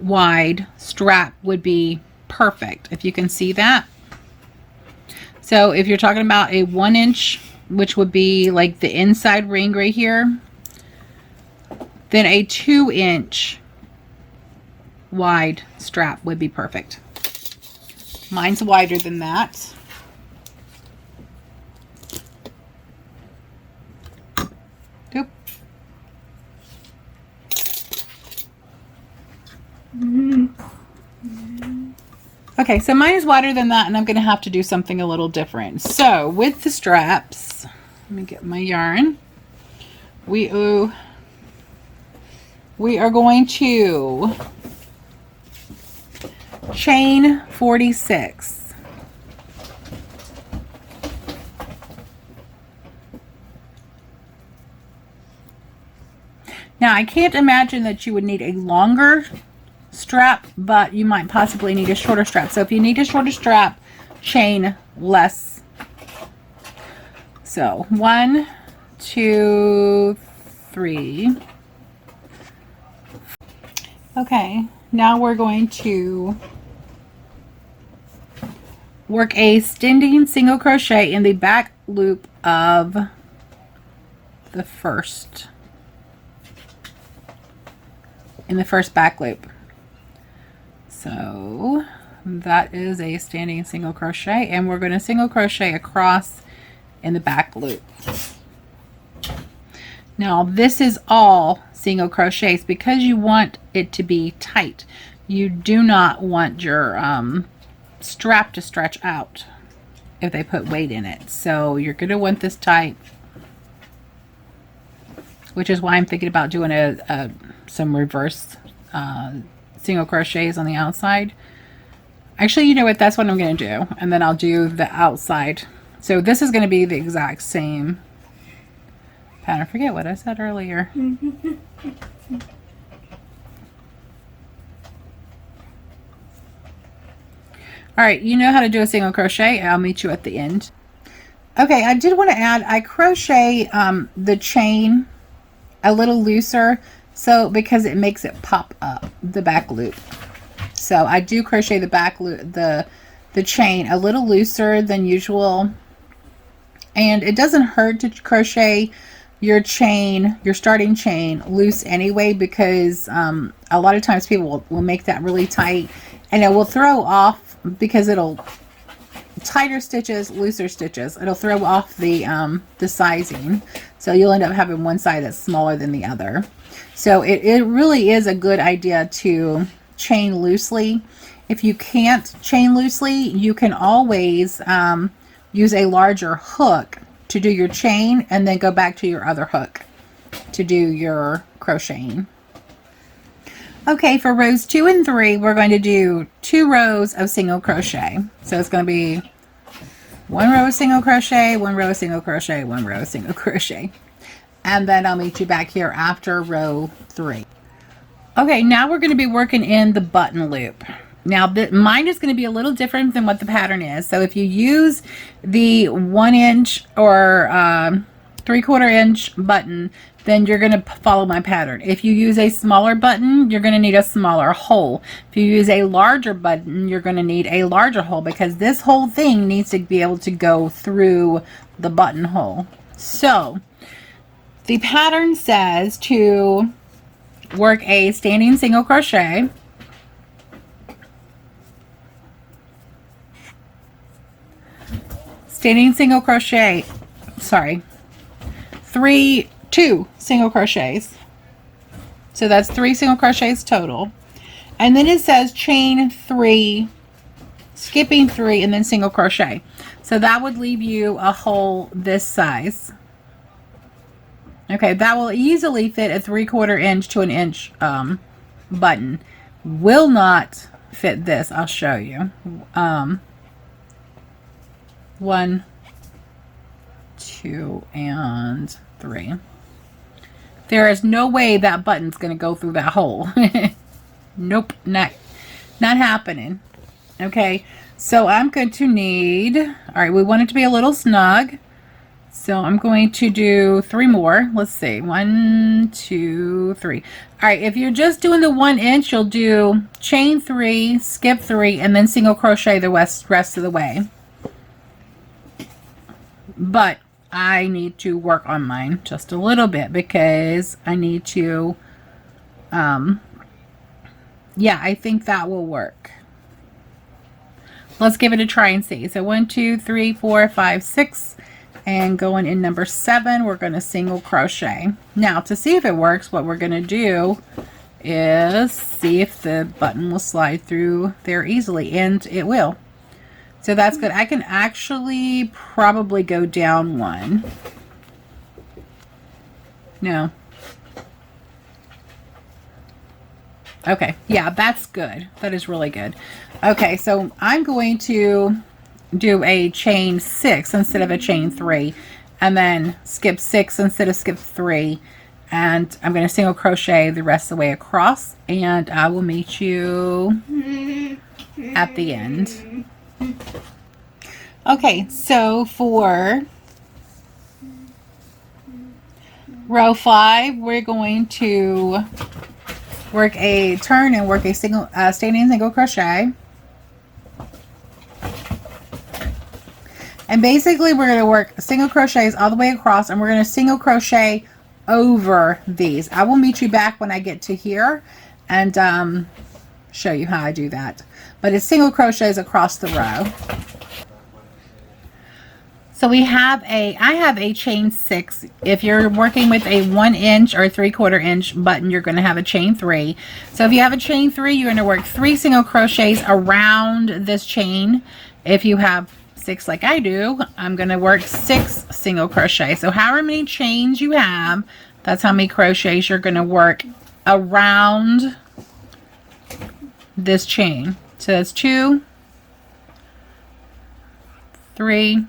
wide strap would be perfect, if you can see that. So if you're talking about a 1 inch, which would be like the inside ring right here, then a 2-inch wide strap would be perfect. Mine's wider than that. Oop. Okay, so mine is wider than that, and I'm going to have to do something a little different. So with the straps, let me get my yarn. We are going to chain 46. Now, I can't imagine that you would need a longer strap, but you might possibly need a shorter strap. So if you need a shorter strap, chain less. So 1, 2, 3. Okay, now we're going to work a standing single crochet in the back loop of the first back loop. So that is a standing single crochet, and we're going to single crochet across in the back loop. Now this is all single crochets because you want it to be tight. You do not want your strap to stretch out if they put weight in it. So you're going to want this tight, which is why I'm thinking about doing some reverse single crochets on the outside. Actually, you know what? That's what I'm going to do. And then I'll do the outside. So this is going to be the exact same pattern. I forget what I said earlier. All right, you know how to do a single crochet. I'll meet you at the end. Okay, I did want to add, I crochet the chain a little looser, so because it makes it pop up the back loop. So I do crochet the back loop, the chain a little looser than usual, and it doesn't hurt to crochet your chain, your starting chain, loose anyway, because a lot of times people will make that really tight and it will throw off, because it'll tighter stitches, looser stitches, it'll throw off the sizing, so you'll end up having one side that's smaller than the other. So it really is a good idea to chain loosely. If you can't chain loosely, you can always use a larger hook to do your chain and then go back to your other hook to do your crocheting. Okay, for rows 2 and 3, we're going to do 2 rows of single crochet. So it's going to be 1 row of single crochet, 1 row of single crochet, 1 row of single crochet. And then I'll meet you back here after row 3. Okay, now we're going to be working in the button loop. Now, mine is going to be a little different than what the pattern is. So if you use the 1 inch or 3/4 inch button, then you're going to follow my pattern. If you use a smaller button, you're going to need a smaller hole. If you use a larger button, you're going to need a larger hole, because this whole thing needs to be able to go through the buttonhole. So the pattern says to work a standing single crochet, two single crochets. So that's 3 single crochets total. And then it says chain 3, skipping 3, and then single crochet. So that would leave you a hole this size. Okay, that will easily fit a 3/4 inch to an inch button. Will not fit this. I'll show you. 1, 2, and 3. There is no way that button's going to go through that hole. Nope, not happening. Okay, so I'm going to need, all right, we want it to be a little snug. So I'm going to do 3 more. Let's see, 1, 2, 3. All right, if you're just doing the 1 inch, you'll do chain 3, skip 3, and then single crochet the rest of the way. But I need to work on mine just a little bit, because I need to, yeah, I think that will work. Let's give it a try and see. So 1, 2, 3, 4, 5, 6, and going in number 7, we're going to single crochet. Now, to see if it works, what we're going to do is see if the button will slide through there easily, and it will. So that's good. I can actually probably go down 1. No. Okay, yeah, that's good. That is really good. Okay, so I'm going to do a chain 6 instead of a chain 3, and then skip 6 instead of skip 3, and I'm going to single crochet the rest of the way across, and I will meet you at the end. Okay, so for row 5, we're going to work a turn and work a single standing single crochet. And basically we're going to work single crochets all the way across, and we're going to single crochet over these. I will meet you back when I get to here and show you how I do that. But it's single crochets across the row. So I have a chain 6. If you're working with a 1 inch or 3/4 inch button, you're going to have a chain 3. So if you have a chain 3, you're going to work 3 single crochets around this chain. If you have 6 like I do, I'm going to work 6 single crochet. So however many chains you have, that's how many crochets you're going to work around this chain. So that's 2, 3,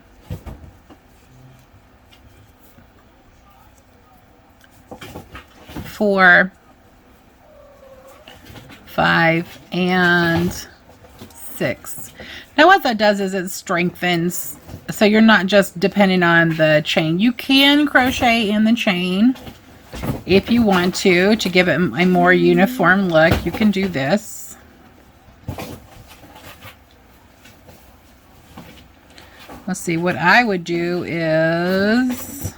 4, 5, and 6. Now what that does is it strengthens, so you're not just depending on the chain. You can crochet in the chain if you want to give it a more uniform look. You can do this. Let's see, what I would do is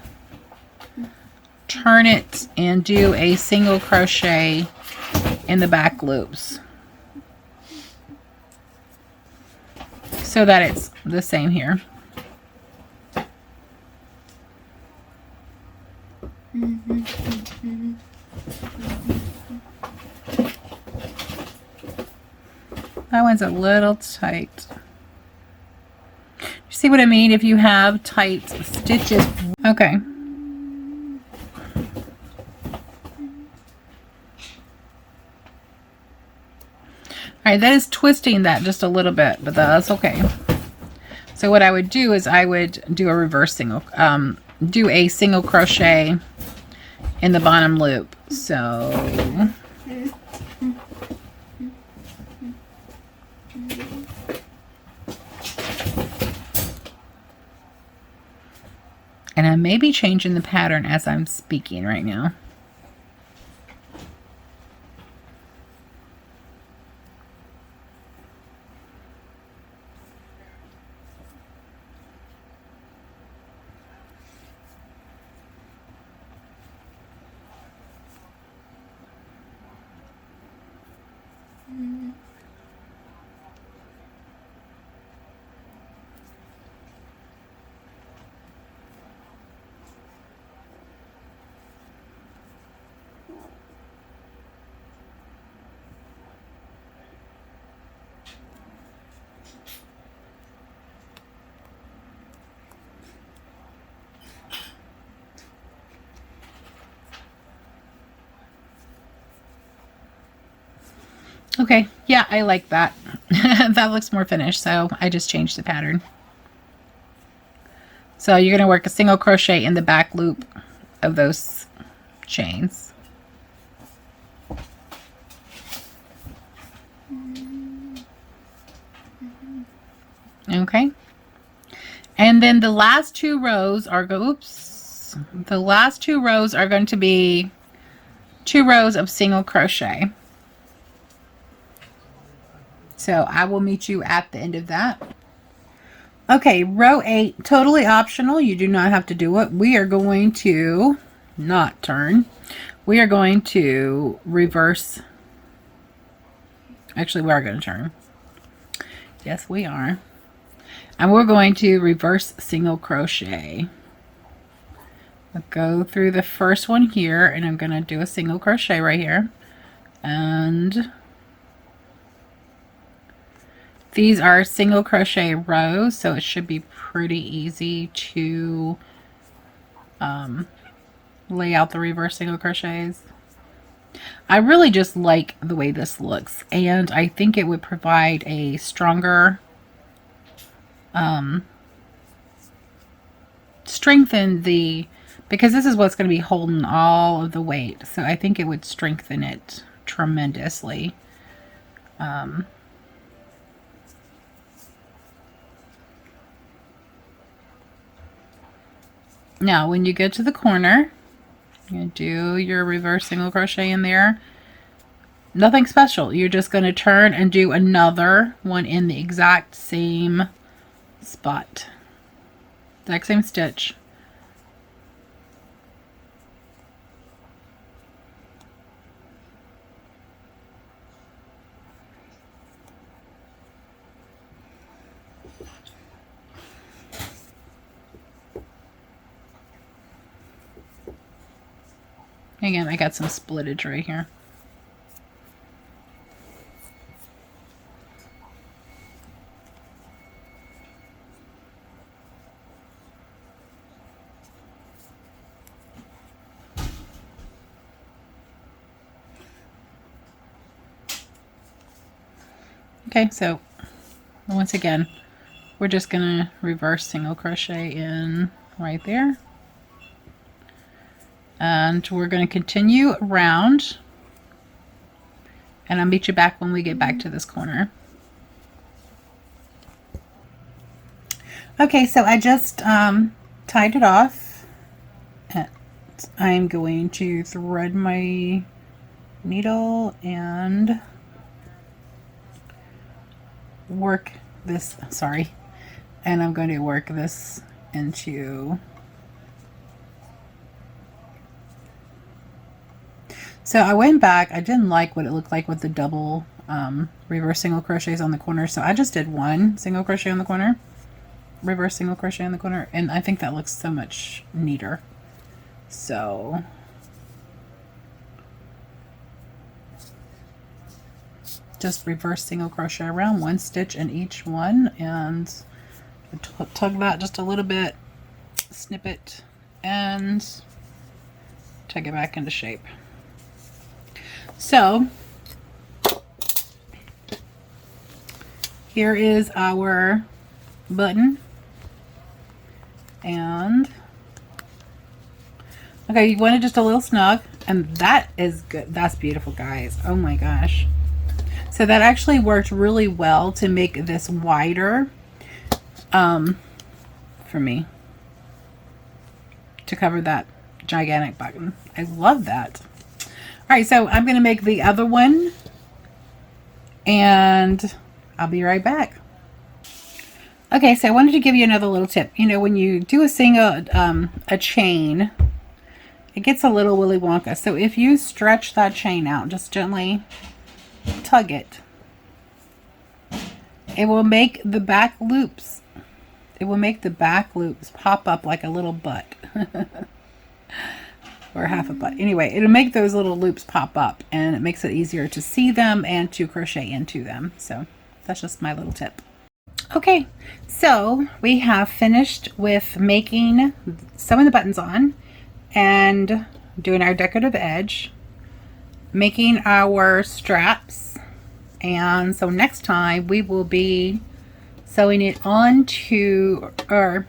turn it and do a single crochet in the back loops so that it's the same here. That one's a little tight. You see what I mean? If you have tight stitches. Okay. Alright, that is twisting that just a little bit, but that's okay. So what I would do is I would do a reverse single, do a single crochet in the bottom loop. So and I may be changing the pattern as I'm speaking right now. Okay, yeah, I like that. That looks more finished, so I just changed the pattern. So you're going to work a single crochet in the back loop of those chains. Okay. And then the last two rows are the last two rows are going to be 2 rows of single crochet. So I will meet you at the end of that. Okay, row 8, totally optional. You do not have to do it. We are going to not turn. We are going to reverse. Actually, we are going to turn. Yes, we are. And we're going to reverse single crochet. I'll go through the first one here, and I'm going to do a single crochet right here. And these are single crochet rows, so it should be pretty easy to lay out the reverse single crochets. I really just like the way this looks, and I think it would provide a stronger strengthen the, because this is what's going to be holding all of the weight, so I think it would strengthen it tremendously. Now when you get to the corner, you're going to do your reverse single crochet in there. Nothing special. You're just going to turn and do another one in the exact same spot. Exact same stitch. Again, I got some splittage right here. Okay, so once again, we're just gonna reverse single crochet in right there. And we're going to continue around, and I'll meet you back when we get back to this corner. Okay, so I just tied it off. And I'm going to thread my needle and work this, sorry, and I'm going to work this into So I went back. I didn't like what it looked like with the double reverse single crochets on the corner. So I just did one single crochet on the corner, reverse single crochet on the corner. And I think that looks so much neater. So just reverse single crochet around, one stitch in each one, and tug that just a little bit, snip it, and tug it back into shape. So here is our button, and okay, you want it just a little snug, and that is good. That's beautiful, guys. Oh my gosh. So that actually worked really well to make this wider for me to cover that gigantic button. I love that. All right, so I'm going to make the other one, and I'll be right back. Okay, so I wanted to give you another little tip. You know, when you do a single a chain, it gets a little Willy Wonka. So if you stretch that chain out, just gently tug it, it will make the back loops. It will make the back loops pop up like a little butt. Or half a butt. Anyway, it'll make those little loops pop up, and it makes it easier to see them and to crochet into them. So that's just my little tip. Okay, so we have finished with sewing the buttons on and doing our decorative edge, making our straps, and so next time we will be sewing it onto, or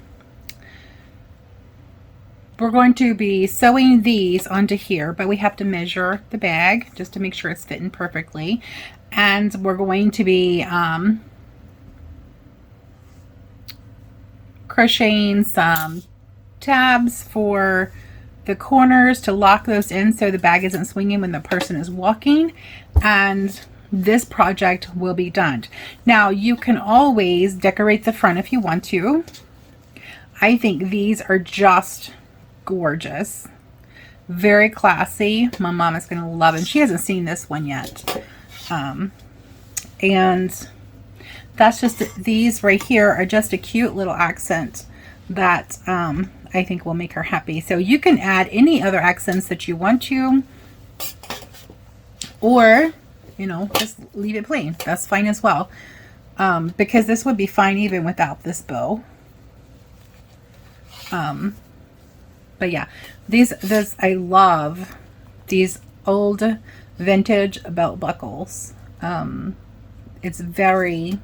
we're going to be sewing these onto here, but we have to measure the bag just to make sure it's fitting perfectly. And we're going to be crocheting some tabs for the corners to lock those in so the bag isn't swinging when the person is walking. And this project will be done. Now you can always decorate the front if you want to. I think these are just gorgeous, very classy. My mom is going to love it. She hasn't seen this one yet. And that's just, these right here are just a cute little accent that I think will make her happy. So you can add any other accents that you want to, or, you know, just leave it plain. That's fine as well. Because this would be fine even without this bow. But yeah, this I love these old vintage belt buckles. It's very,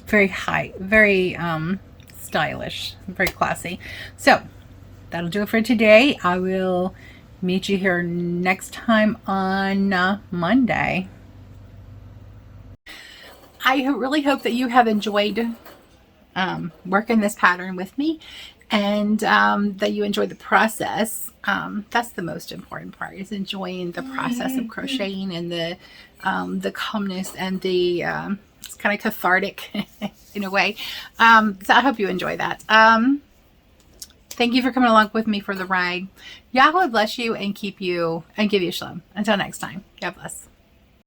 very high, very stylish, very classy. So that'll do it for today. I will meet you here next time on Monday. I really hope that you have enjoyed working this pattern with me, and that you enjoy the process. That's the most important part, is enjoying the process of crocheting, and the calmness, and the it's kind of cathartic in a way. So I hope you enjoy that. Thank you for coming along with me for the ride. Yahweh bless you and keep you and give you shalom. Until next time, God bless.